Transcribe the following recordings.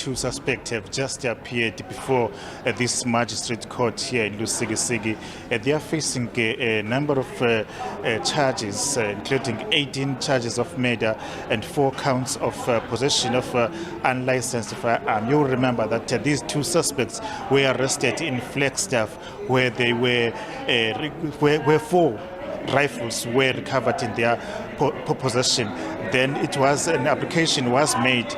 two suspects have just appeared before this magistrate court here in Lusikisiki. They are facing a number of charges, including 18 charges of murder and 4 counts of possession of unlicensed firearm. You'll remember that these two suspects were arrested in Flagstaff, where they were where 4 rifles were recovered in their possession. Then an application was made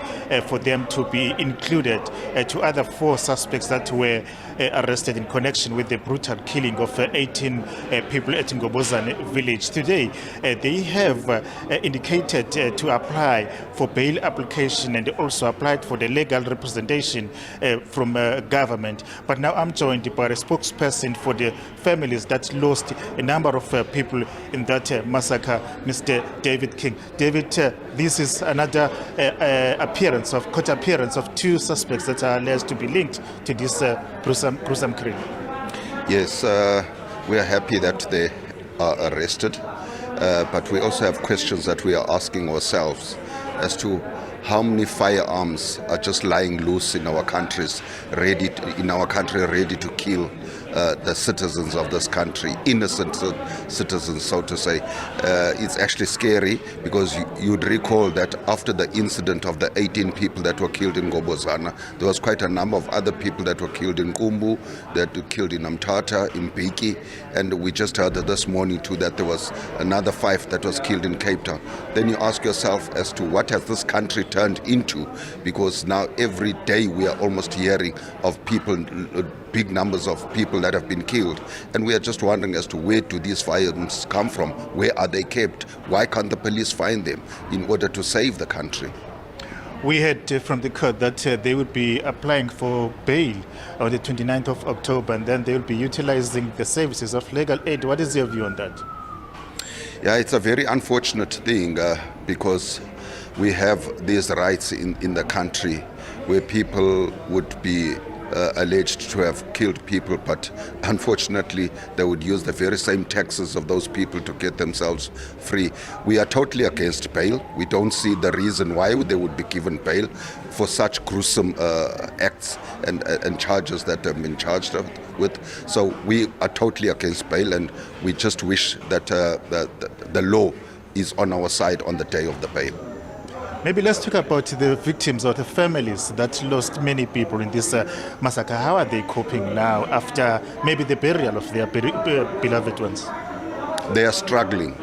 for them to be included to other 4 suspects that were arrested in connection with the brutal killing of 18 people at Ngobozana village. Today, they have indicated to apply for bail application and also applied for the legal representation from government. But now I'm joined by a spokesperson for the families that lost a number of people in that massacre, Mr. David King. David, this is another court appearance of 2 suspects that are alleged to be linked to this gruesome crime. Yes, we are happy that they are arrested, but we also have questions that we are asking ourselves as to how many firearms are just lying loose in our country, ready to kill the citizens of this country, innocent citizens, so to say. It's actually scary, because you'd recall that after the incident of the 18 people that were killed in Ngobozana, there was quite a number of other people that were killed in Kumbu, that were killed in Mthatha, in Biki, and we just heard this morning too that there was another 5 that was killed in Cape Town. Then you ask yourself as to what has this country turned into, because now every day we are almost hearing of people, big numbers of people that have been killed, and we are just wondering as to where do these firearms come from, where are they kept, why can't the police find them in order to save the country. We heard from the court that they would be applying for bail on the 29th of October, and then they will be utilizing the services of legal aid. What is your view on that? Yeah, it's a very unfortunate thing, because we have these rights in the country where people would be alleged to have killed people, but unfortunately they would use the very same taxes of those people to get themselves free. We are totally against bail. We don't see the reason why they would be given bail for such gruesome acts and charges that have been charged with. So we are totally against bail, and we just wish that the law is on our side on the day of the bail. Maybe let's talk about the victims or the families that lost many people in this massacre. How are they coping now after maybe the burial of their beloved ones? They are struggling.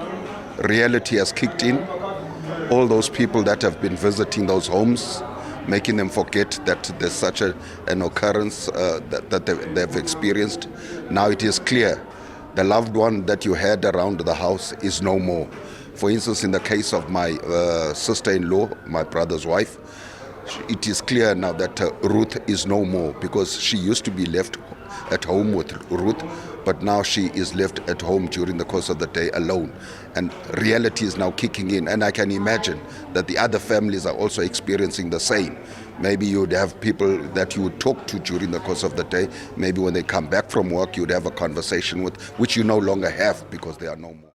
Reality has kicked in. All those people that have been visiting those homes, making them forget that there's such an occurrence that they've experienced. Now it is clear the loved one that you had around the house is no more. For instance, in the case of my sister-in-law, my brother's wife, it is clear now that Ruth is no more, because she used to be left at home with Ruth, but now she is left at home during the course of the day alone. And reality is now kicking in, and I can imagine that the other families are also experiencing the same. Maybe you would have people that you would talk to during the course of the day. Maybe when they come back from work, you would have a conversation with, which you no longer have because they are no more.